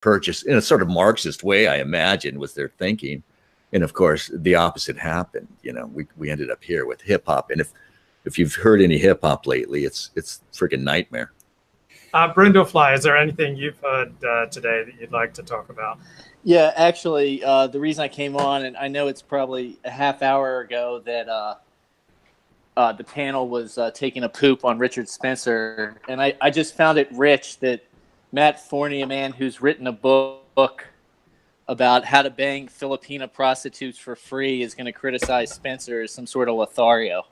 purchase in a sort of Marxist way, I imagine, was their thinking. And of course, the opposite happened. You know, we ended up here with hip hop. And if you've heard any hip hop lately, it's freaking nightmare. Blundfly, is there anything you've heard today that you'd like to talk about? Yeah, actually, the reason I came on, and I know it's probably a half hour ago that the panel was taking a poop on Richard Spencer, and I just found it rich that Matt Forney, a man who's written a book about how to bang Filipina prostitutes for free, is going to criticize Spencer as some sort of Lothario.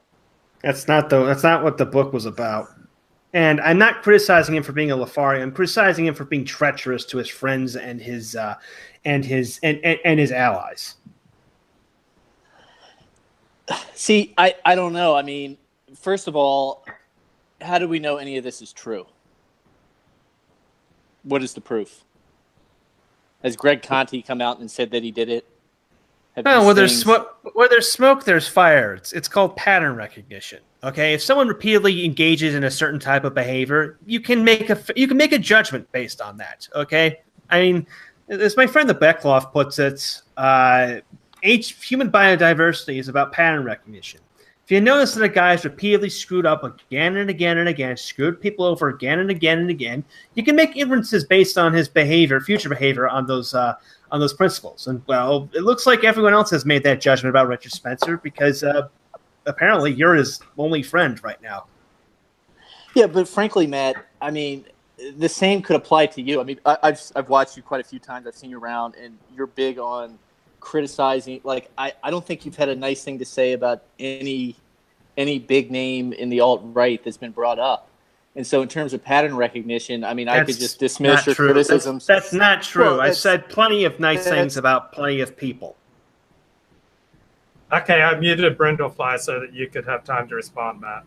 That's not what the book was about. And I'm not criticizing him for being a Lothario. I'm criticizing him for being treacherous to his friends and his allies. See, I don't know. I mean, first of all, how do we know any of this is true? What is the proof? Has Greg Conti come out and said that he did it? No, where there's smoke, there's fire. It's called pattern recognition. Okay, if someone repeatedly engages in a certain type of behavior, you can make a judgment based on that. Okay, I mean, as my friend the Beckloff puts it, human biodiversity is about pattern recognition. If you notice that a guy's repeatedly screwed up again and again and again, screwed people over again and again and again, you can make inferences based on his behavior, future behavior, on those principles. And well, it looks like everyone else has made that judgment about Richard Spencer because apparently you're his only friend right now. Yeah, but frankly, Matt, I mean, the same could apply to you. I mean, I've watched you quite a few times. I've seen you around, and you're big on criticizing. Like, I don't think you've had a nice thing to say about any big name in the alt-right that's been brought up. And so in terms of pattern recognition, I mean, I could just dismiss your criticisms. That's not true. Well, I've said plenty of nice things about plenty of people. Okay, I muted Blundfly so that you could have time to respond, Matt.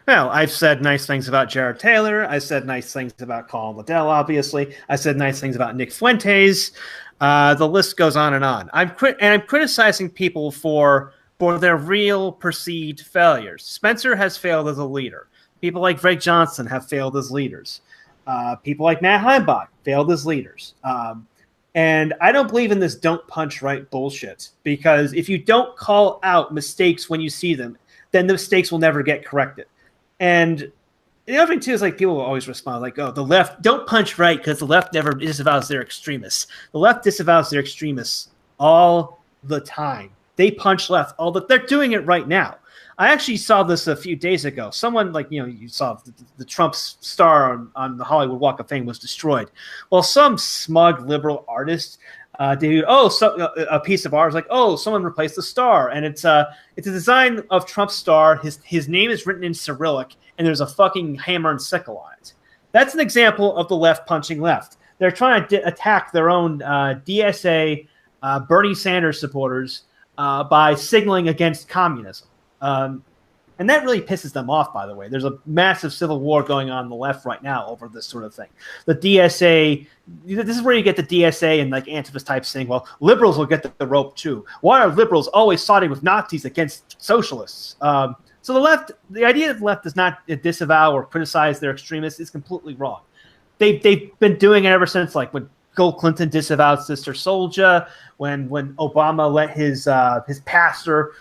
Well, I've said nice things about Jared Taylor. I said nice things about Colin Liddell, obviously. I said nice things about Nick Fuentes. The list goes on and on. I'm criticizing people for their real perceived failures. Spencer has failed as a leader. People like Greg Johnson have failed as leaders. People like Matt Heimbach failed as leaders. And I don't believe in this don't punch right bullshit, because if you don't call out mistakes when you see them, then the mistakes will never get corrected. And the other thing, too, is like people will always respond like, oh, the left, don't punch right because the left never disavows their extremists. The left disavows their extremists all the time. They punch left they're doing it right now. I actually saw this a few days ago. Someone, like, you saw the Trump's star on the Hollywood Walk of Fame was destroyed. Well, some smug liberal artist did a piece of art was like, oh, someone replaced the star, and it's a design of Trump's star. His name is written in Cyrillic, and there's a fucking hammer and sickle on it. That's an example of the left punching left. They're trying to attack their own DSA, Bernie Sanders supporters by signaling against communism. And that really pisses them off, by the way. There's a massive civil war going on the left right now over this sort of thing. The DSA, this is where you get the DSA and like Antifa types saying, well, liberals will get the rope too. Why are liberals always siding with Nazis against socialists? So the left, the idea that the left does not disavow or criticize their extremists is completely wrong. They've been doing it ever since, like when Bill Clinton disavowed Sister Souljah, when Obama let his pastor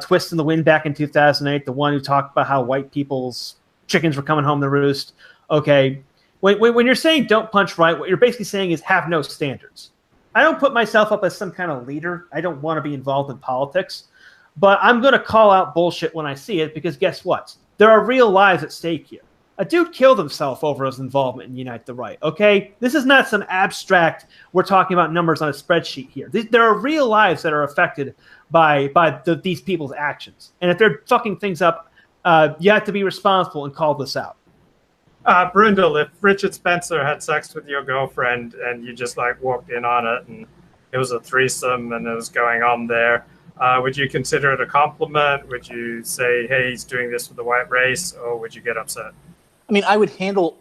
twist in the wind back in 2008, the one who talked about how white people's chickens were coming home to roost. Okay, when you're saying don't punch right, what you're basically saying is have no standards. I don't put myself up as some kind of leader. I don't want to be involved in politics, but I'm going to call out bullshit when I see it, because guess what? There are real lives at stake here. A dude killed himself over his involvement in Unite the Right, okay? This is not some abstract, we're talking about numbers on a spreadsheet here. There are real lives that are affected by these people's actions. And if they're fucking things up, you have to be responsible and call this out. Brundle, if Richard Spencer had sex with your girlfriend and you just like walked in on it and it was a threesome and it was going on there, would you consider it a compliment? Would you say, hey, he's doing this for the white race, or would you get upset? I mean, I would handle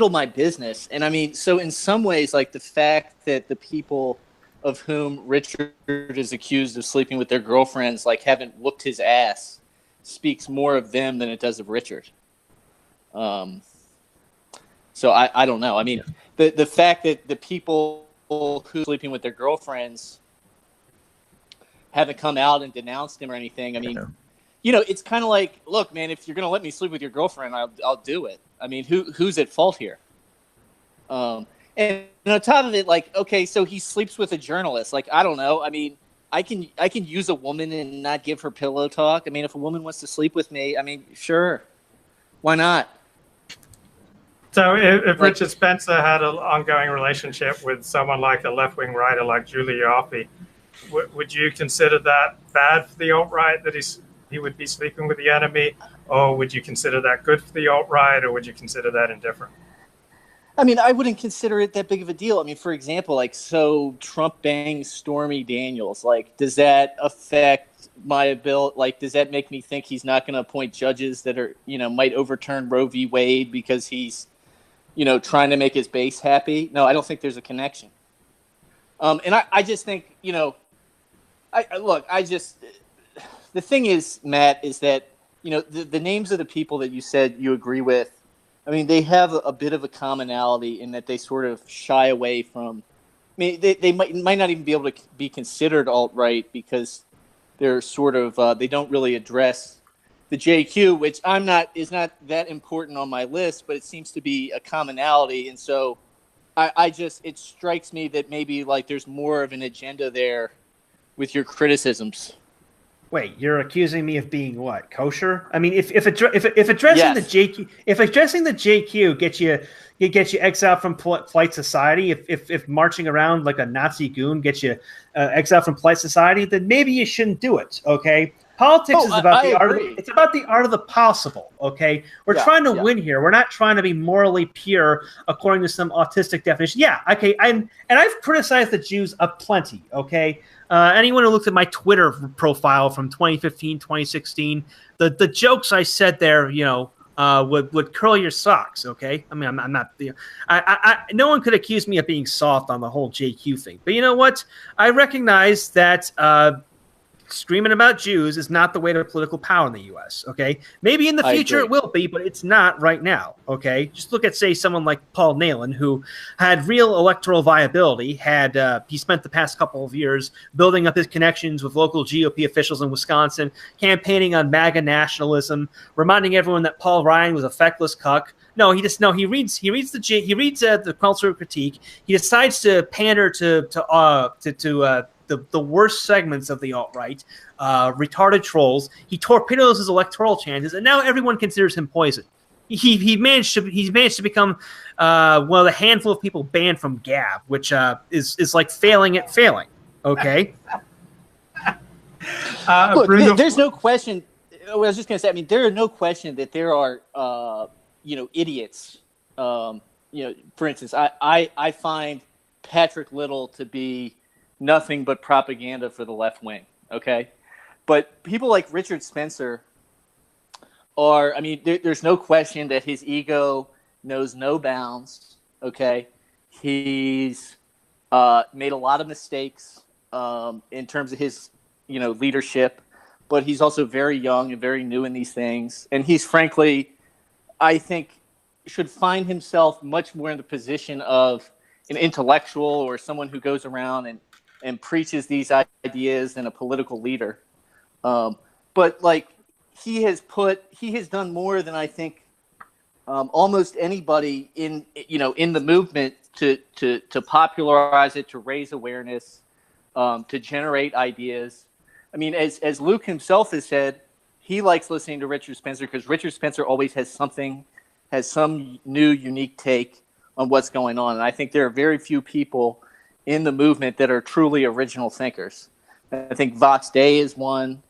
my business. And I mean, so in some ways, like the fact that the people of whom Richard is accused of sleeping with their girlfriends, like haven't whooped his ass, speaks more of them than it does of Richard. So I don't know. I mean, the fact that the people people who are sleeping with their girlfriends haven't come out and denounced him or anything. I mean, it's kind of like, look, man, if you're going to let me sleep with your girlfriend, I'll do it. I mean, who's at fault here? And on top of it, like, okay, so he sleeps with a journalist. Like, I don't know. I mean, I can use a woman and not give her pillow talk. I mean, if a woman wants to sleep with me, I mean, sure. Why not? So if Richard Spencer had an ongoing relationship with someone like a left-wing writer like Julie Yoffe, would you consider that bad for the alt-right, that he would be sleeping with the enemy? Or would you consider that good for the alt-right, or would you consider that indifferent? I mean, I wouldn't consider it that big of a deal. I mean, for example, like, so Trump bangs Stormy Daniels. Like, does that affect my ability? Like, does that make me think he's not going to appoint judges that are, might overturn Roe v. Wade because he's, trying to make his base happy? No, I don't think there's a connection. And I just think, the thing is, Matt, is that, the names of the people that you said you agree with, I mean, they have a bit of a commonality in that they sort of shy away from. I mean, they might not even be able to be considered alt-right because they're sort of they don't really address the JQ, which is not that important on my list, but it seems to be a commonality, and so it strikes me that maybe like there's more of an agenda there with your criticisms. Wait, you're accusing me of being what? Kosher? I mean, if addressing Yes. the JQ gets you exiled from polite society, if marching around like a Nazi goon gets you exiled from polite society, then maybe you shouldn't do it. Okay, politics is about the art. It's about the art of the possible. Okay, we're trying to win here. We're not trying to be morally pure according to some autistic definition. Yeah, okay, and I've criticized the Jews aplenty. Okay. Anyone who looked at my Twitter profile from 2015, 2016, the jokes I said there, would curl your socks. Okay, I mean, I'm not. No one could accuse me of being soft on the whole JQ thing. But you know what? I recognize that screaming about Jews is not the way to political power in the U.S., okay? Maybe in the future it will be, but it's not right now, okay? Just look at, say, someone like Paul Nehlen, who had real electoral viability, he spent the past couple of years building up his connections with local GOP officials in Wisconsin, campaigning on MAGA nationalism, reminding everyone that Paul Ryan was a feckless cuck. No, he reads the cultural critique. He decides to pander to the worst segments of the alt-right, retarded trolls. He torpedoes his electoral chances, and now everyone considers him poison. He's managed to become one of the handful of people banned from Gab, which is like failing at failing. Okay. Look, there's no question. I was just going to say. I mean, there are no question that there are idiots. For instance, I find Patrick Little to be nothing but propaganda for the left wing, okay? But people like Richard Spencer are, I mean, there's no question that his ego knows no bounds, okay? He's made a lot of mistakes in terms of his, leadership, but he's also very young and very new in these things. And he's frankly, I think, should find himself much more in the position of an intellectual or someone who goes around and preaches these ideas than a political leader. But like he has done more than I think almost anybody in the movement to popularize it, to raise awareness, to generate ideas. I mean, as Luke himself has said, he likes listening to Richard Spencer because Richard Spencer always has some new, unique take on what's going on. And I think there are very few people in the movement that are truly original thinkers. I think Vox Day is one.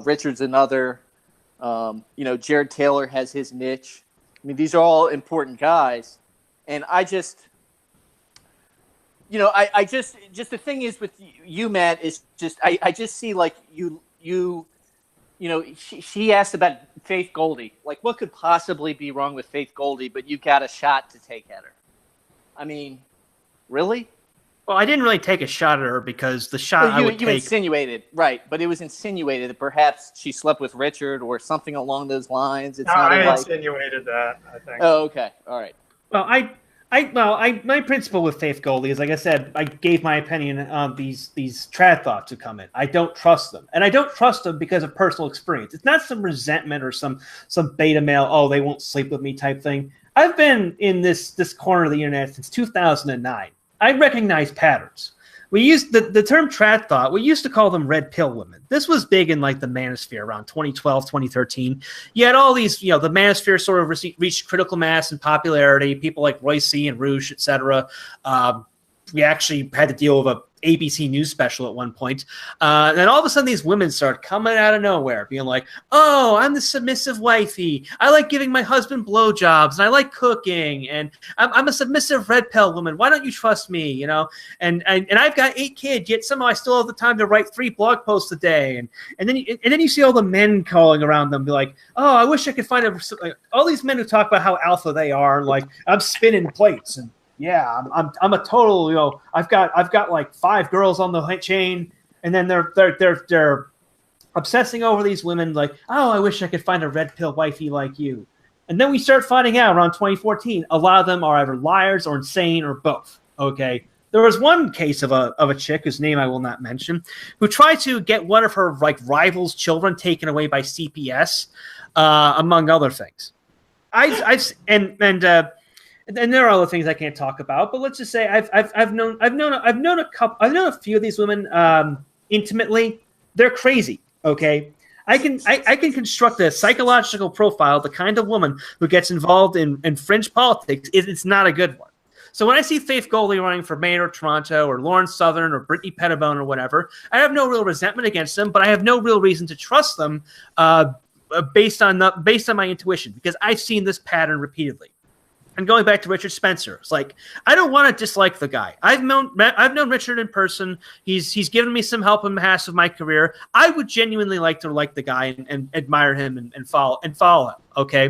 Richard's another. Jared Taylor has his niche. I mean, these are all important guys. And I just the thing is with you, Matt, is just, I just see like she asked about Faith Goldie. Like, what could possibly be wrong with Faith Goldie, but you got a shot to take at her? I mean, really? Well, I didn't really take a shot at her because the shot you insinuated, right? But it was insinuated that perhaps she slept with Richard or something along those lines. I insinuated that, I think. Oh, okay, all right. Well, My principle with Faith Goldie is, like I said, I gave my opinion on these trad thoughts who come in. I don't trust them, and I don't trust them because of personal experience. It's not some resentment or some beta male. Oh, they won't sleep with me type thing. I've been in this corner of the internet since 2009. I recognize patterns. We used the term trad thought. We used to call them red pill women. This was big in like the manosphere around 2012, 2013. You had all these, the manosphere sort of reached critical mass and popularity. People like Roy C. and Rouge, etc. We actually had to deal with a ABC News special at one point. And then all of a sudden these women start coming out of nowhere being like, oh, I'm the submissive wifey. I like giving my husband blowjobs and I like cooking and I'm a submissive red pill woman. Why don't you trust me? And I've got 8 kids, yet somehow I still have the time to write 3 blog posts a day. And then you see all the men calling around them be like, oh, I wish I could find all these men who talk about how alpha they are. Like I'm spinning plates and yeah, I'm a total, I've got like 5 girls on the chain, and then they're obsessing over these women like, oh, I wish I could find a red pill wifey like you. And then we start finding out around 2014, a lot of them are either liars or insane or both. Okay. There was one case of a chick whose name I will not mention, who tried to get one of her like rivals' children taken away by CPS, among other things. And there are other things I can't talk about, but let's just say I've known a few of these women intimately. They're crazy. Okay, I can construct a psychological profile of the kind of woman who gets involved in fringe politics. It's not a good one. So when I see Faith Goldie running for mayor of Toronto or Lauren Southern or Brittany Pettibone or whatever, I have no real resentment against them, but I have no real reason to trust them based on my intuition because I've seen this pattern repeatedly. And going back to Richard Spencer, it's like I don't want to dislike the guy. I've known Richard in person. He's given me some help in the past of my career. I would genuinely like to like the guy and admire him and follow him. Okay,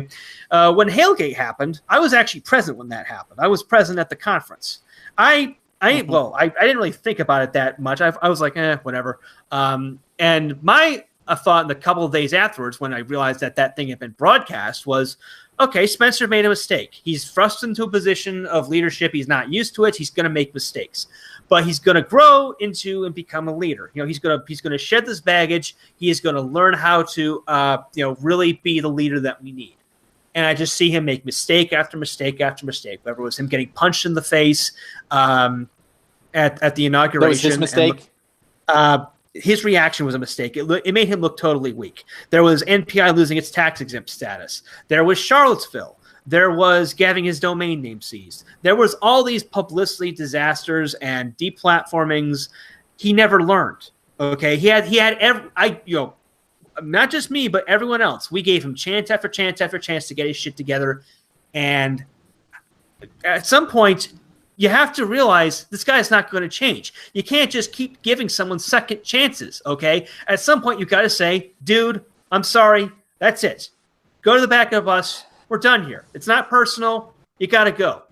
when Hailgate happened, I was actually present when that happened. I was present at the conference. I didn't really think about it that much. I was like, whatever. And my thought in the couple of days afterwards, when I realized that thing had been broadcast, was, okay, Spencer made a mistake. He's thrust into a position of leadership. He's not used to it. He's going to make mistakes, but he's going to grow into and become a leader. He's going to shed this baggage. He is going to learn how to, really be the leader that we need. And I just see him make mistake after mistake after mistake. Whether it was him getting punched in the face at the inauguration. That was his mistake. His reaction was a mistake. It made him look totally weak. There was NPI losing its tax-exempt status. There was Charlottesville. There was having his domain name seized. There was all these publicity disasters and deplatformings. He never learned. Okay, he had not just me, but everyone else. We gave him chance after chance after chance to get his shit together, and at some point, you have to realize this guy's not going to change. You can't just keep giving someone second chances, okay? At some point, you got to say, dude, I'm sorry. That's it. Go to the back of the bus. We're done here. It's not personal. You got to go.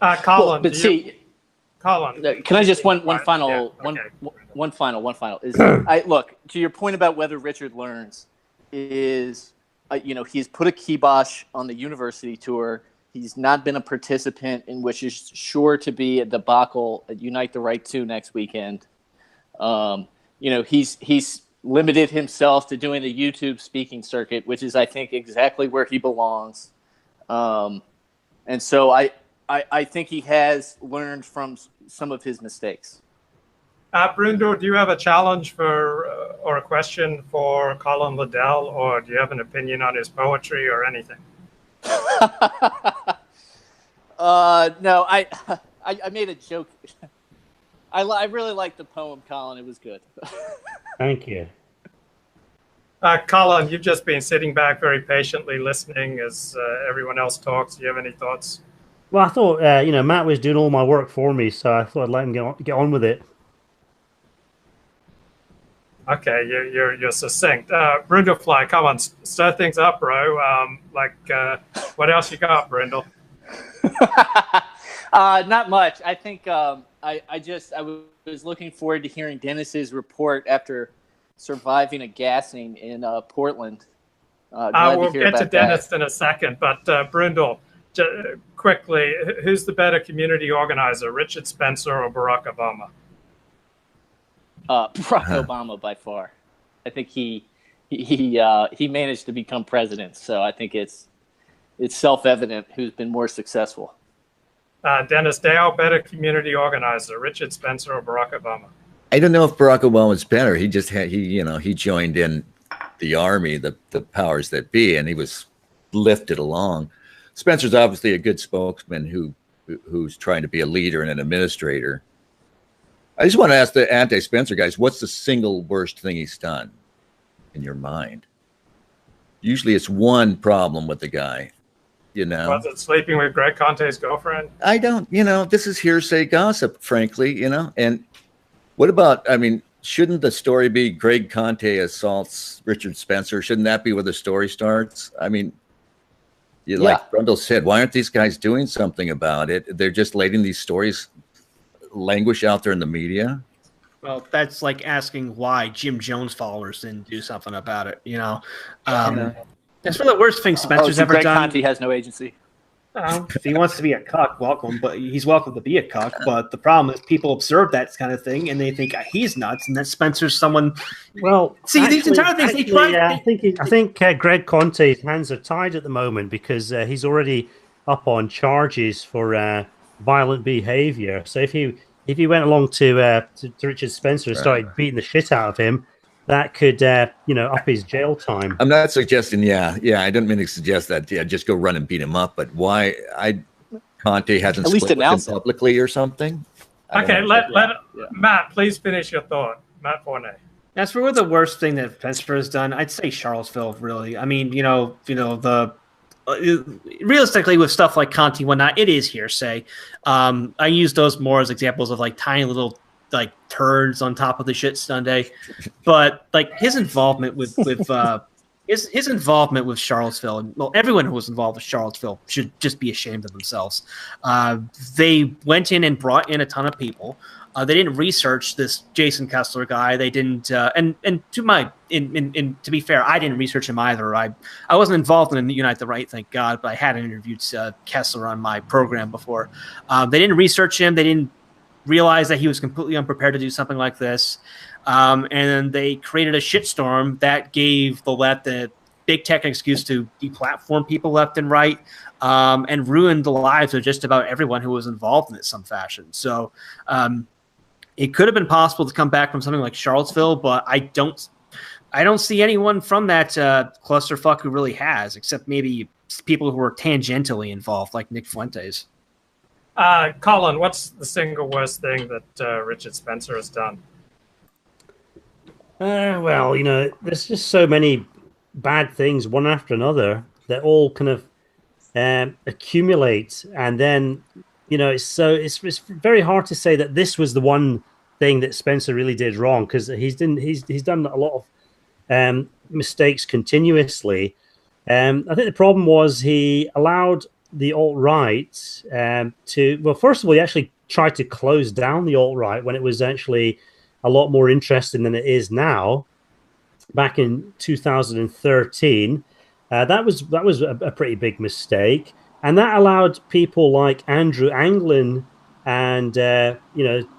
Colin, Colin. Can I just one final is look to your point about whether Richard learns is he's put a kibosh on the university tour. He's not been a participant in which is sure to be a debacle at Unite the Right 2 next weekend. He's limited himself to doing the YouTube speaking circuit, which is, I think, exactly where he belongs. And so I think he has learned from some of his mistakes. Bruno, do you have a challenge or a question for Colin Liddell, or do you have an opinion on his poetry or anything? No, I made a joke. I really liked the poem, Colin. It was good. Thank you. Colin, you've just been sitting back very patiently listening as everyone else talks. Do you have any thoughts? Well, I thought, Matt was doing all my work for me, so I thought I'd let him get on with it. Okay, you're succinct. Blundfly, come on, stir things up, bro. What else you got, Brindle? Not much. I think I was looking forward to hearing Dennis's report after surviving a gassing in Portland. We'll get to Dennis in a second, but Brindle, quickly, who's the better community organizer, Richard Spencer or Barack Obama? Barack Obama by far. I think he managed to become president, so I think it's self-evident who's been more successful. Dennis Dale, better community organizer, Richard Spencer or Barack Obama? I don't know if Barack Obama was better. He just had he joined in the army, the powers that be, and he was lifted along. Spencer's obviously a good spokesman who's trying to be a leader and an administrator. I just want to ask the anti-Spencer guys, what's the single worst thing he's done in your mind? Usually it's one problem with the guy, Was it sleeping with Greg Conte's girlfriend? I don't, this is hearsay gossip, frankly, and what about, shouldn't the story be Greg Conte assaults Richard Spencer? Shouldn't that be where the story starts? Like Brundle said, why aren't these guys doing something about it? They're just letting these stories languish out there in the media. Well, that's like asking why Jim Jones followers didn't do something about it. That's one of the worst things Spencer's ever Greg done. Conte has no agency. If he wants to be a cuck, welcome. But he's welcome to be a cuck. But the problem is people observe that kind of thing and they think he's nuts, and that Spencer's someone. Well, see, these entire things. I think Greg Conte's hands are tied at the moment because he's already up on charges for violent behavior. So if he went along to Richard Spencer and started beating the shit out of him, that could up his jail time. I'm not suggesting, I didn't mean to suggest that. Yeah, just go run and beat him up. But why Conte hasn't at least announced it publicly or something? Okay, Matt, please finish your thought. Matt Forney. That's probably the worst thing that Spencer has done. I'd say Charlottesville, really. Realistically, with stuff like Conte and whatnot, it is hearsay. I use those more as examples of like tiny little like turds on top of the shit Sunday, but like his involvement with his involvement with Charlottesville, and everyone who was involved with Charlottesville should just be ashamed of themselves. They went in and brought in a ton of people. They didn't research this Jason Kessler guy. They didn't, and to be fair, I didn't research him either. I wasn't involved in Unite the Right, thank God, but I had interviewed Kessler on my program before. They didn't research him. They didn't realize that he was completely unprepared to do something like this. And then they created a shitstorm that gave the big tech an excuse to deplatform people left and right, and ruined the lives of just about everyone who was involved in it some fashion. So it could have been possible to come back from something like Charlottesville, but I don't see anyone from that clusterfuck who really has, except maybe people who were tangentially involved, like Nick Fuentes. Colin, what's the single worst thing that Richard Spencer has done? Well, there's just so many bad things, one after another, that all kind of accumulate, and then it's very hard to say that this was the one thing that Spencer really did wrong, because he's done a lot of mistakes continuously. I think the problem was he allowed the alt-right first of all, he actually tried to close down the alt-right when it was actually a lot more interesting than it is now. Back in 2013, that was a pretty big mistake, and that allowed people like Andrew Anglin and the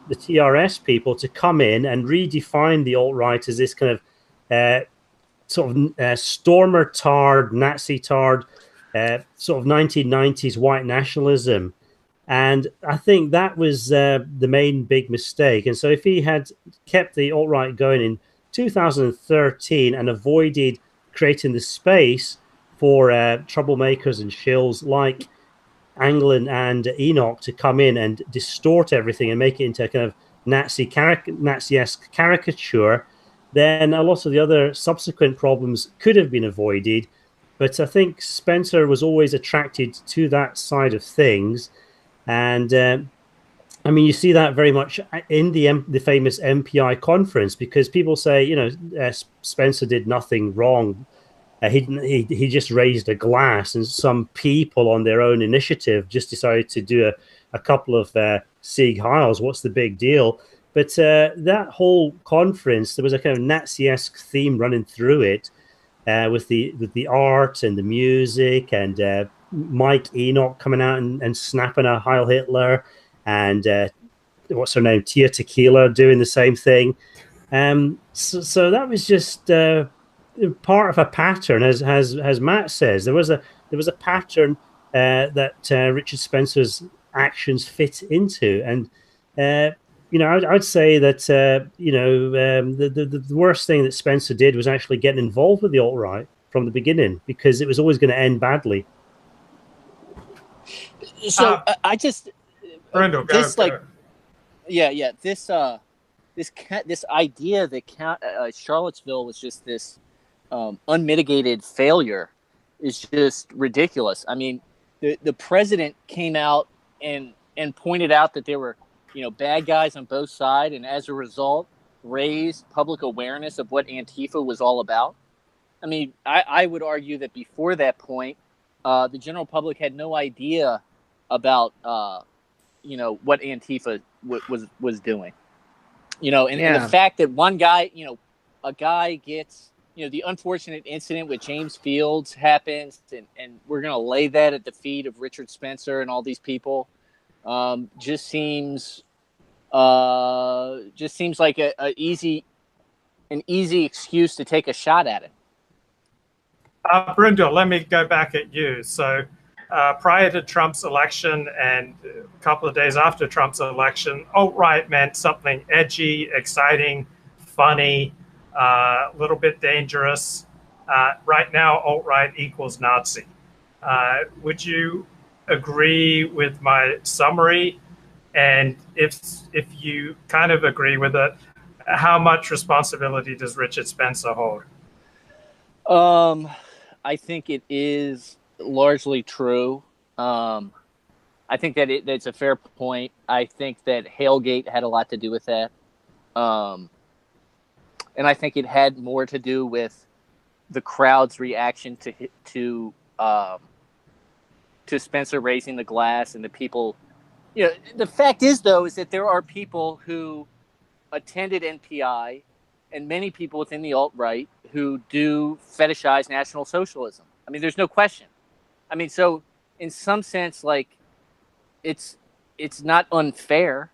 TRS people to come in and redefine the alt-right as this kind of stormer-tard, Nazi-tard, sort of 1990s white nationalism. And I think that was the main big mistake. And so if he had kept the alt-right going in 2013 and avoided creating the space for troublemakers and shills like Anglin and Enoch to come in and distort everything and make it into a kind of Nazi-esque caricature, then a lot of the other subsequent problems could have been avoided. But I think Spencer was always attracted to that side of things. And you see that very much in the famous MPI conference, because people say, Spencer did nothing wrong. He just raised a glass, and some people on their own initiative just decided to do a couple of Sieg Heils. What's the big deal? But that whole conference, there was a kind of Nazi-esque theme running through it, with the art and the music and Mike Enoch coming out and snapping a Heil Hitler, and what's her name, Tia Tequila, doing the same thing. So that was just part of a pattern, as Matt says. There was a pattern that Richard Spencer's actions fit into, and I'd say that the worst thing that Spencer did was actually getting involved with the alt-right from the beginning, because it was always going to end badly. So I just Brendel, this go. this idea that Charlottesville was just this unmitigated failure is just ridiculous. I mean, the president came out and pointed out that there were bad guys on both sides, and as a result raised public awareness of what Antifa was all about. I mean, I would argue that before that point, the general public had no idea about what Antifa was doing. And the fact that one guy, a guy gets, the unfortunate incident with James Fields happens, and we're going to lay that at the feet of Richard Spencer and all these people, just seems like an easy excuse to take a shot at it. Brendel, let me go back at you. So prior to Trump's election and a couple of days after Trump's election, alt-right meant something edgy, exciting, funny, a little bit dangerous. Right now, alt-right equals Nazi. Would you agree with my summary? And if you kind of agree with it, how much responsibility does Richard Spencer hold? I think it is largely true. I think that that's a fair point. I think that Hailgate had a lot to do with that. And I think it had more to do with the crowd's reaction to Spencer raising the glass, and the people. The fact is, though, is that there are people who attended NPI, and many people within the alt-right who do fetishize National Socialism. I mean, there's no question. I mean, so in some sense, like, it's not unfair,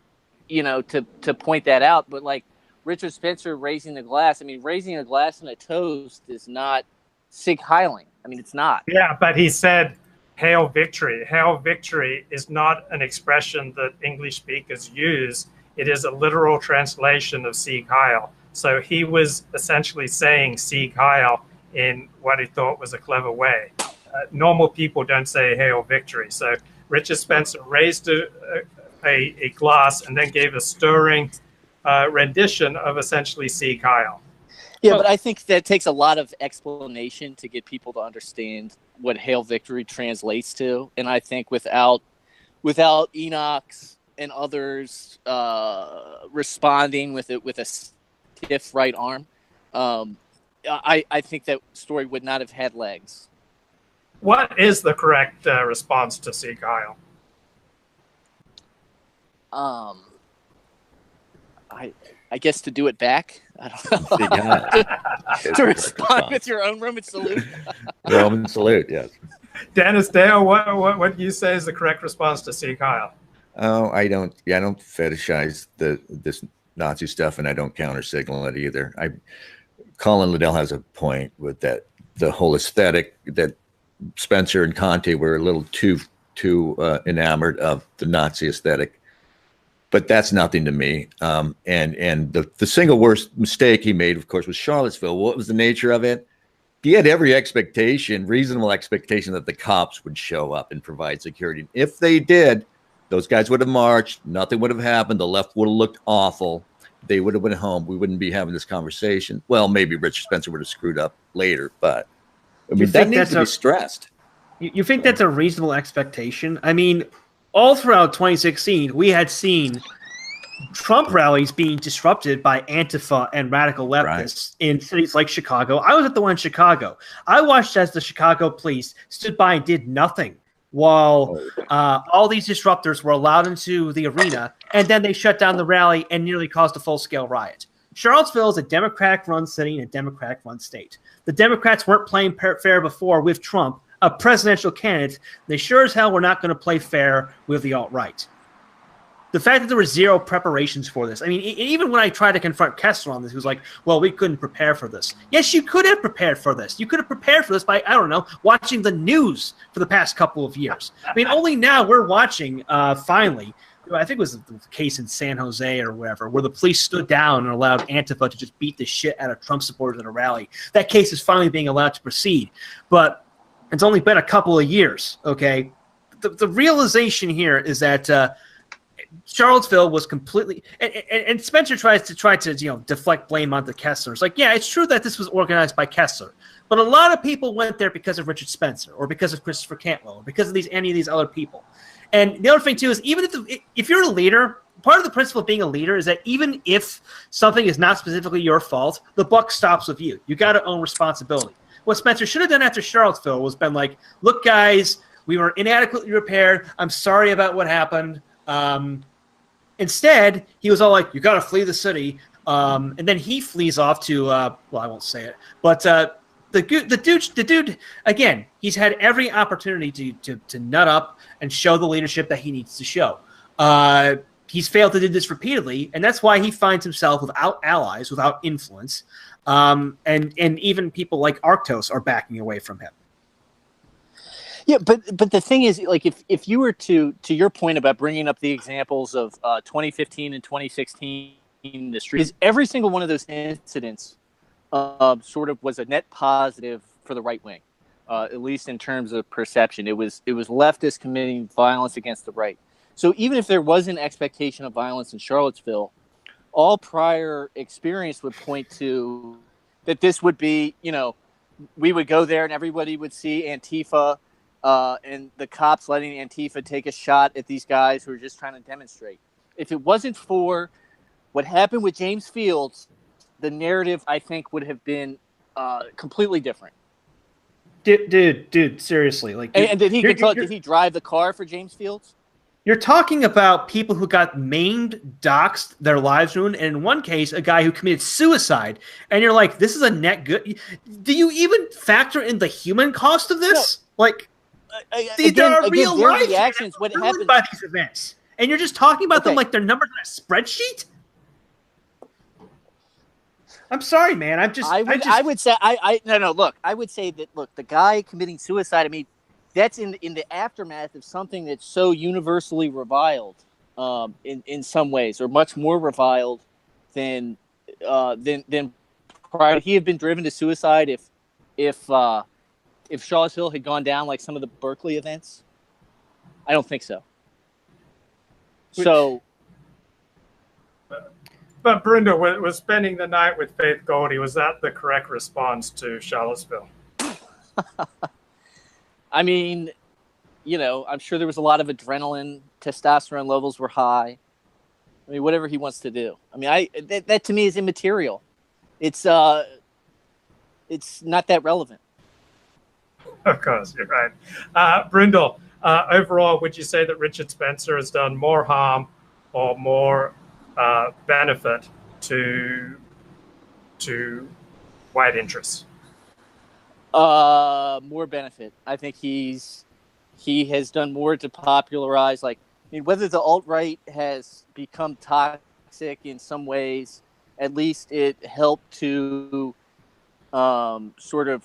to point that out. But like Richard Spencer raising the glass, I mean, raising a glass in a toast is not Sig Heiling. I mean, it's not. Yeah, but he said, "Hail victory." Hail victory is not an expression that English speakers use. It is a literal translation of Sieg Heil. So he was essentially saying Sieg Heil in what he thought was a clever way. Normal people don't say Hail victory. So Richard Spencer raised a glass and then gave a stirring rendition of essentially Sieg Heil. Yeah, but I think that takes a lot of explanation to get people to understand what Hail Victory translates to. And I think without Enoch's and others responding with a stiff right arm, I think that story would not have had legs. What is the correct response to Sieg Heil? I guess to do it back. I don't know. To respond with your own Roman salute. Roman salute, yes. Dennis Dale, what do you say is the correct response to Sieg Heil? Oh, I don't fetishize this Nazi stuff, and I don't counter signal it either. Colin Liddell has a point with that. The whole aesthetic that Spencer and Conte were a little too enamored of the Nazi aesthetic. But that's nothing to me. And the single worst mistake he made, of course, was Charlottesville. What was the nature of it? He had every reasonable expectation that the cops would show up and provide security. If they did, those guys would have marched. Nothing would have happened. The left would have looked awful. They would have went home. We wouldn't be having this conversation. Well, maybe Richard Spencer would have screwed up later, but I mean, that needs to be stressed. You think that's a reasonable expectation? I mean, all throughout 2016, we had seen Trump rallies being disrupted by Antifa and radical leftists in cities like Chicago. I was at the one in Chicago. I watched as the Chicago police stood by and did nothing while all these disruptors were allowed into the arena, and then they shut down the rally and nearly caused a full-scale riot. Charlottesville is a Democratic-run city and a Democratic-run state. The Democrats weren't playing fair before with Trump a presidential candidate, they sure as hell were not going to play fair with the alt-right. The fact that there were zero preparations for this. I mean, even when I tried to confront Kessler on this, he was like, well, we couldn't prepare for this. Yes, you could have prepared for this. You could have prepared for this by, I don't know, watching the news for the past couple of years. I mean, only now we're watching, finally, I think it was the case in San Jose or wherever, where the police stood down and allowed Antifa to just beat the shit out of Trump supporters at a rally. That case is finally being allowed to proceed. But it's only been a couple of years, okay? The realization here is that Charlottesville was completely, and Spencer tries to deflect blame onto Kessler. It's like, yeah, it's true that this was organized by Kessler, but a lot of people went there because of Richard Spencer or because of Christopher Cantwell or because of any of these other people. And the other thing too is, even if you're a leader, part of the principle of being a leader is that even if something is not specifically your fault, the buck stops with you. You got to own responsibility. What Spencer should have done after Charlottesville was been like, look, guys, we were inadequately repaired. I'm sorry about what happened. Instead, he was all like, you got to flee the city. And then he flees off to, well, I won't say it, but the dude, again, he's had every opportunity to nut up and show the leadership that he needs to show. He's failed to do this repeatedly, and that's why he finds himself without allies, without influence, and even people like Arctos are backing away from him. Yeah, but the thing is, like, if you were to your point about bringing up the examples of 2015 and 2016, the street, is every single one of those incidents sort of was a net positive for the right wing, at least in terms of perception. It was leftists committing violence against the right. So even if there was an expectation of violence in Charlottesville, all prior experience would point to that this would be, we would go there and everybody would see Antifa. And the cops letting Antifa take a shot at these guys who are just trying to demonstrate. If it wasn't for what happened with James Fields, the narrative, I think, would have been completely different. Dude, seriously. Like, and did he drive the car for James Fields? You're talking about people who got maimed, doxxed, their lives ruined, and in one case, a guy who committed suicide. And you're like, this is a net good. Do you even factor in the human cost of this? No. Like, there are real lives reactions. What happened by these events, and you're just talking about them like they're numbers on a spreadsheet. I'm sorry, man. I would say that the guy committing suicide. I mean, that's in the aftermath of something that's so universally reviled, in some ways, or much more reviled than prior. He had been driven to suicide if Charlottesville had gone down like some of the Berkeley events? I don't think so. But Brenda, was spending the night with Faith Goldie, was that the correct response to Charlottesville? I mean, I'm sure there was a lot of adrenaline, testosterone levels were high. I mean, whatever he wants to do. I mean, that to me is immaterial. It's not that relevant. Of course, you're right. Brindle, overall, would you say that Richard Spencer has done more harm or more benefit to white interests? More benefit. I think he has done more to popularize, whether the alt-right has become toxic in some ways, at least it helped to sort of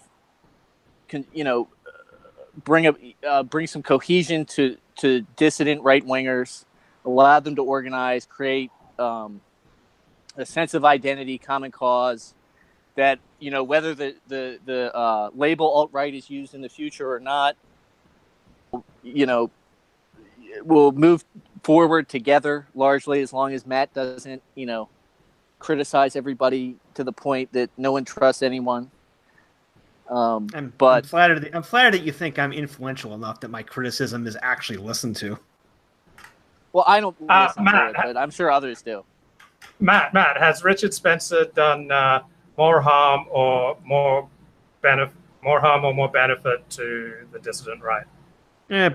bring some cohesion to dissident right-wingers, allow them to organize, create a sense of identity, common cause, that whether the label alt-right is used in the future or not, we'll move forward together largely, as long as Matt doesn't criticize everybody to the point that no one trusts anyone. I'm flattered that you think I'm influential enough that my criticism is actually listened to. Well, I don't listen to it, but I'm sure others do. Matt, has Richard Spencer done more harm or more benefit to the dissident right?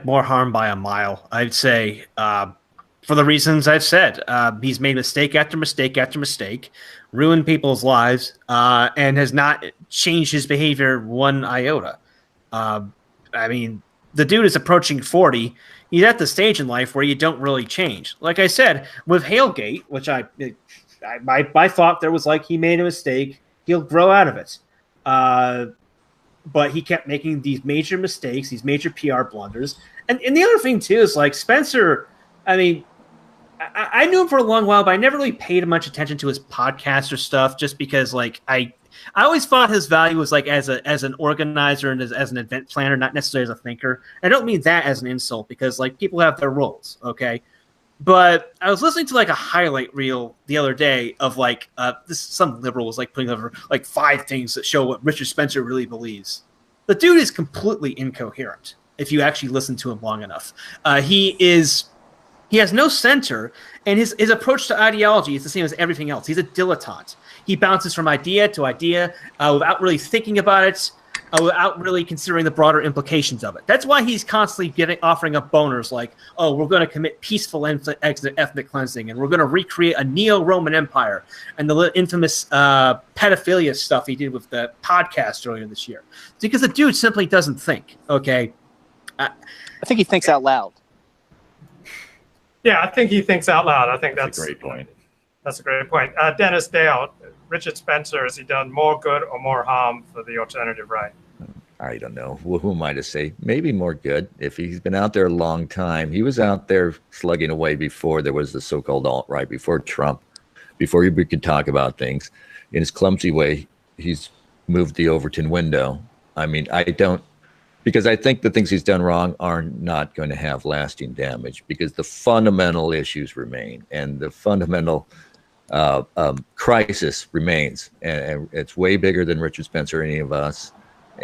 More harm by a mile, I'd say. For the reasons I've said, he's made mistake after mistake after mistake, ruined people's lives, and has not changed his behavior one iota. I mean, the dude is approaching 40. He's at the stage in life where you don't really change. Like I said, with Hailgate, which my thought there was like he made a mistake. He'll grow out of it. But he kept making these major mistakes, these major PR blunders. And the other thing, too, is like Spencer, I mean, I knew him for a long while, but I never really paid much attention to his podcast or stuff just because like I always thought his value was like as an organizer and as an event planner, not necessarily as a thinker. I don't mean that as an insult because like people have their roles, okay? But I was listening to like a highlight reel the other day of like some liberal was like putting over like 5 things that show what Richard Spencer really believes. The dude is completely incoherent if you actually listen to him long enough. He has no center, and his approach to ideology is the same as everything else. He's a dilettante. He bounces from idea to idea without really thinking about it, without really considering the broader implications of it. That's why he's constantly offering up boners like, oh, we're going to commit peaceful ethnic cleansing, and we're going to recreate a neo-Roman empire, and the infamous pedophilia stuff he did with the podcast earlier this year. It's because the dude simply doesn't think, okay? I think he thinks out loud. Yeah, I think he thinks out loud. I think that's a great point. That's a great point. Dennis Dale, Richard Spencer, has he done more good or more harm for the alternative right? I don't know. Who am I to say? Maybe more good. If he's been out there a long time, he was out there slugging away before there was the so-called alt-right, before Trump, before we could talk about things. In his clumsy way, he's moved the Overton window. I mean, because I think the things he's done wrong are not going to have lasting damage because the fundamental issues remain and the fundamental crisis remains. And it's way bigger than Richard Spencer or any of us.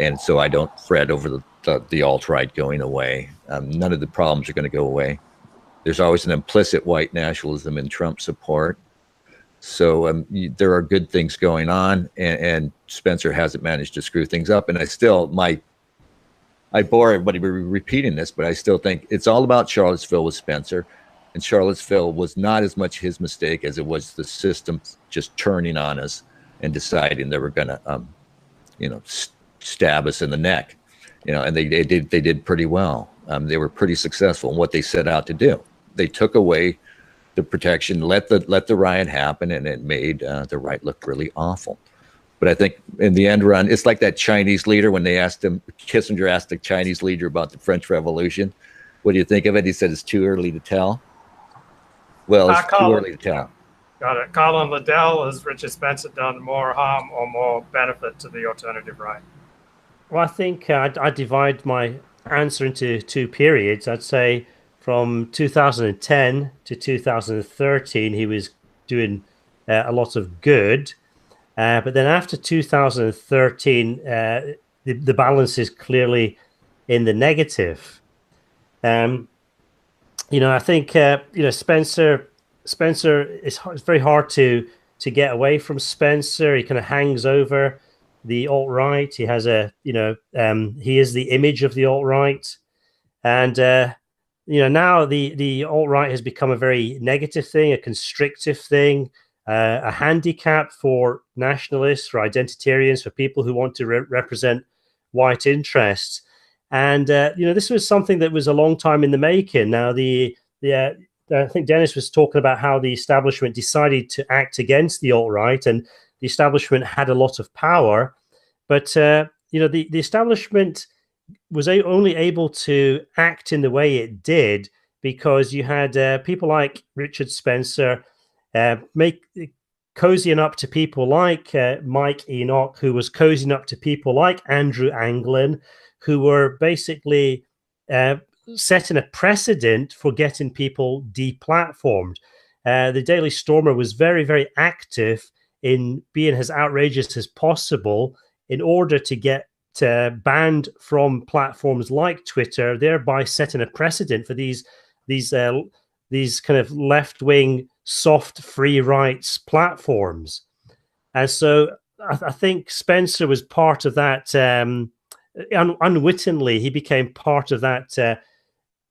And so I don't fret over the alt-right going away. None of the problems are going to go away. There's always an implicit white nationalism in Trump support. So there are good things going on, and Spencer hasn't managed to screw things up. And I bore everybody by repeating this, but I still think it's all about Charlottesville with Spencer. And Charlottesville was not as much his mistake as it was the system just turning on us and deciding they were going to, stab us in the neck. And they did pretty well. They were pretty successful in what they set out to do. They took away the protection, let the riot happen, and it made the right look really awful. But I think in the end run, it's like that Chinese leader when Kissinger asked the Chinese leader about the French Revolution. What do you think of it? He said it's too early to tell. Well, it's too early to tell. Got it. Colin Liddell, has Richard Spencer done more harm or more benefit to the alternative right? Well, I think I divide my answer into 2 periods. I'd say from 2010 to 2013, he was doing a lot of good. But then after 2013, the balance is clearly in the negative. I think Spencer. It's very hard to get away from Spencer. He kind of hangs over the alt-right. He has he is the image of the alt-right, and now the alt-right has become a very negative thing, a constrictive thing. A handicap for nationalists, for identitarians, for people who want to represent white interests. And, this was something that was a long time in the making. Now, I think Dennis was talking about how the establishment decided to act against the alt-right, and the establishment had a lot of power. But, the establishment was only able to act in the way it did because you had people like Richard Spencer cozying up to people like Mike Enoch, who was cozying up to people like Andrew Anglin, who were basically setting a precedent for getting people deplatformed. The Daily Stormer was very, very active in being as outrageous as possible in order to get banned from platforms like Twitter, thereby setting a precedent for these kind of left-wing soft free rights platforms. And so I think Spencer was part of that. Unwittingly, he became part of that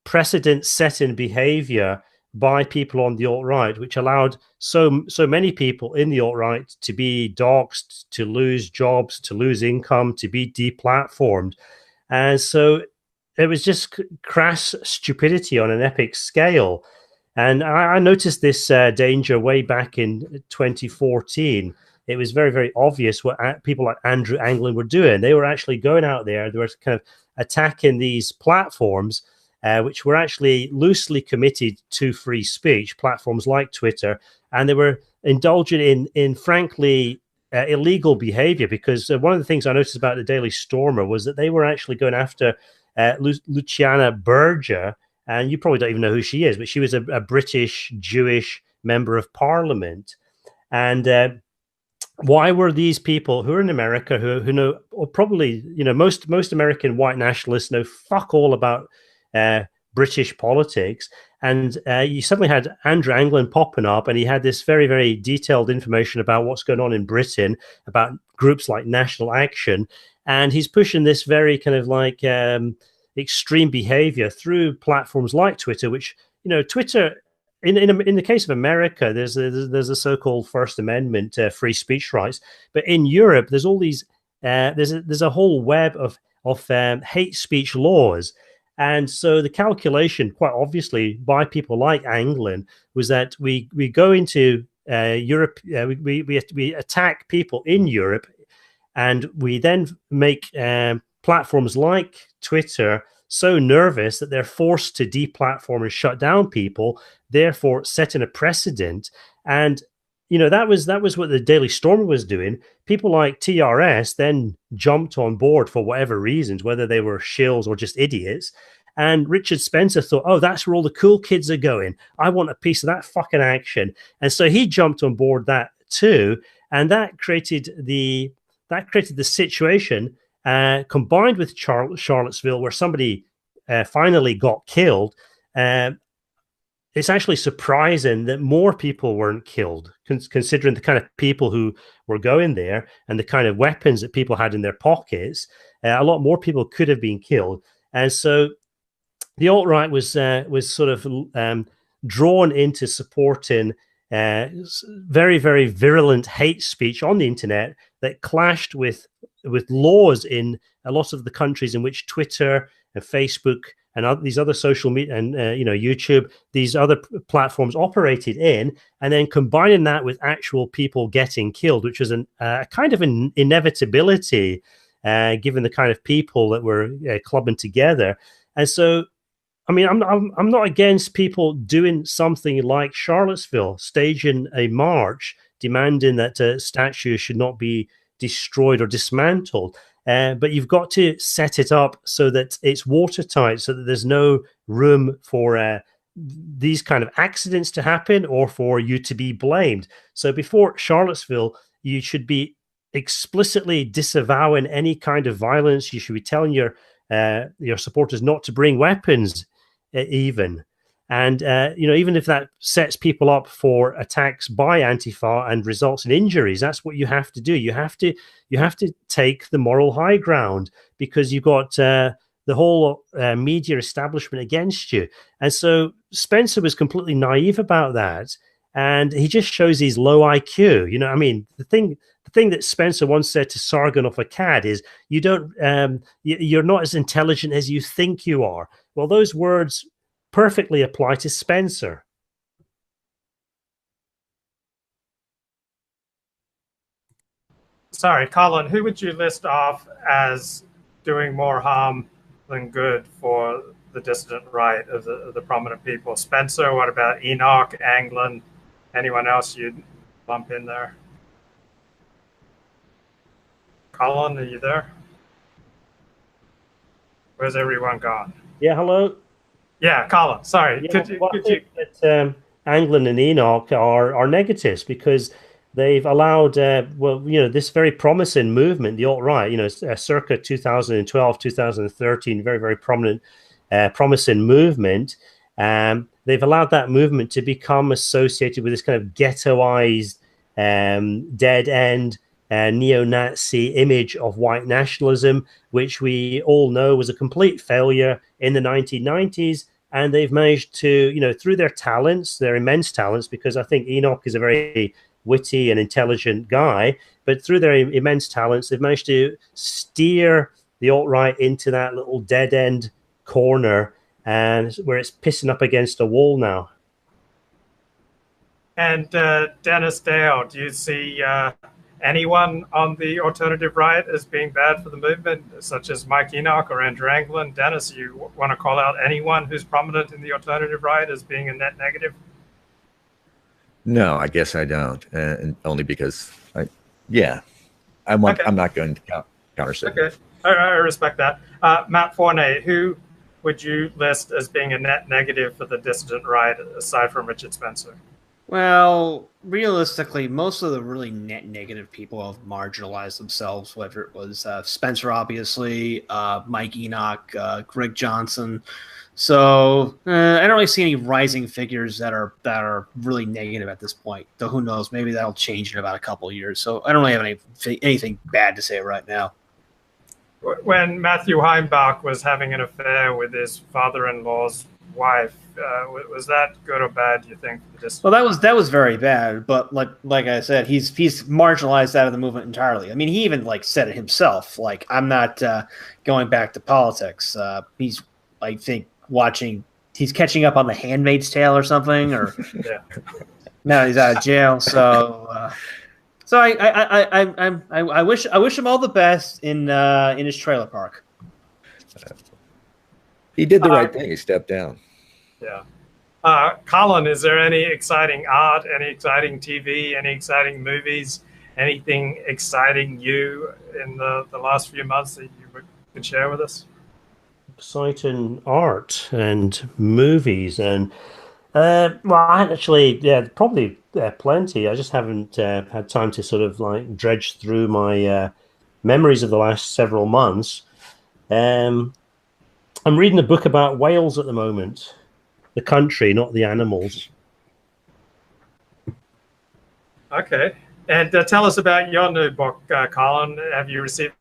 precedent-setting behavior by people on the alt-right, which allowed so many people in the alt-right to be doxxed, to lose jobs, to lose income, to be deplatformed. And so it was just crass stupidity on an epic scale. And I noticed this danger way back in 2014. It was very, very obvious what people like Andrew Anglin were doing. They were actually going out there. They were kind of attacking these platforms, which were actually loosely committed to free speech, platforms like Twitter. And they were indulging in frankly, illegal behavior, because one of the things I noticed about the Daily Stormer was that they were actually going after Luciana Berger. And you probably don't even know who she is, but she was a British Jewish member of parliament. And why were these people who are in America, who know, or probably, most American white nationalists know fuck all about British politics. And you suddenly had Andrew Anglin popping up, and he had this very, very detailed information about what's going on in Britain, about groups like National Action. And he's pushing this very kind of like extreme behavior through platforms like Twitter, which, Twitter, in the case of America, there's a so-called First Amendment free speech rights, but in Europe there's all these there's a whole web of hate speech laws. And so the calculation, quite obviously, by people like Anglin was that we go into Europe, we attack people in Europe, and we then make platforms like Twitter so nervous that they're forced to deplatform and shut down people, therefore setting a precedent. And that was what the Daily Stormer was doing. People like TRS then jumped on board for whatever reasons, whether they were shills or just idiots. And Richard Spencer thought, oh, that's where all the cool kids are going. I want a piece of that fucking action. And so he jumped on board that too. And that created the situation, combined with Charlottesville, where somebody finally got killed. It's actually surprising that more people weren't killed, considering the kind of people who were going there and the kind of weapons that people had in their pockets. A lot more people could have been killed. And so the alt-right was sort of drawn into supporting very, very virulent hate speech on the internet that clashed with laws in a lot of the countries in which Twitter and Facebook and these other social media and YouTube, these other platforms operated in, and then combining that with actual people getting killed, which was a kind of an inevitability given the kind of people that were clubbing together. And so, I mean, I'm not against people doing something like Charlottesville, staging a march demanding that statues should not be destroyed or dismantled. But you've got to set it up so that it's watertight, so that there's no room for these kind of accidents to happen or for you to be blamed. So before Charlottesville, you should be explicitly disavowing any kind of violence. You should be telling your supporters not to bring weapons, even. And even if that sets people up for attacks by Antifa and results in injuries, that's what you have to do. You have to take the moral high ground, because you've got the whole media establishment against you. And so Spencer was completely naive about that, and he just shows his low IQ. I mean, the thing that Spencer once said to Sargon of Akkad is, you're not as intelligent as you think you are. Well, those words perfectly apply to Spencer. Sorry, Colin, who would you list off as doing more harm than good for the dissident right of the prominent people? Spencer, what about Enoch, Anglin, anyone else you'd lump in there? Colin, are you there? Where's everyone gone? Yeah, hello? Yeah, Colin, sorry. Yeah, could you... that, Anglin and Enoch are negatives, because they've allowed, this very promising movement, the alt-right, circa 2012, 2013, very, very prominent, promising movement. They've allowed that movement to become associated with this kind of ghettoized, dead-end, neo-Nazi image of white nationalism, which we all know was a complete failure in the 1990s. And they've managed to, through their talents, their immense talents, because I think Enoch is a very witty and intelligent guy, but through their immense talents, they've managed to steer the alt-right into that little dead-end corner, and where it's pissing up against a wall now. And Dennis Dale, do you see anyone on the alternative right as being bad for the movement, such as Mike Enoch or Andrew Anglin? Dennis, you want to call out anyone who's prominent in the alternative right as being a net negative? No, I guess I don't, and only because I'm not going to counter. Okay, I respect that. Matt Forney, who would you list as being a net negative for the dissident right, aside from Richard Spencer? Well, realistically, most of the really net negative people have marginalized themselves, whether it was Spencer, obviously, Mike Enoch, Greg Johnson. So I don't really see any rising figures that are really negative at this point. Though who knows? Maybe that'll change in about a couple of years. So I don't really have anything bad to say right now. When Matthew Heimbach was having an affair with his father-in-law's wife, was that good or bad, do you think? Well, that was very bad, but like I said, he's marginalized out of the movement entirely. I mean, he even said it himself, I'm not going back to politics. He's, I think, he's catching up on The Handmaid's Tale or something, or yeah. Now he's out of jail. So so I wish him all the best in his trailer park. He did the right thing. He stepped down. Yeah. Colin, is there any exciting art, any exciting TV, any exciting movies, anything exciting you in the last few months that you could share with us? Exciting art and movies, and actually, probably plenty. I just haven't had time to sort of dredge through my memories of the last several months. I'm reading a book about whales at the moment. The country, not the animals. Okay. And tell us about your new book, Colin. Have you received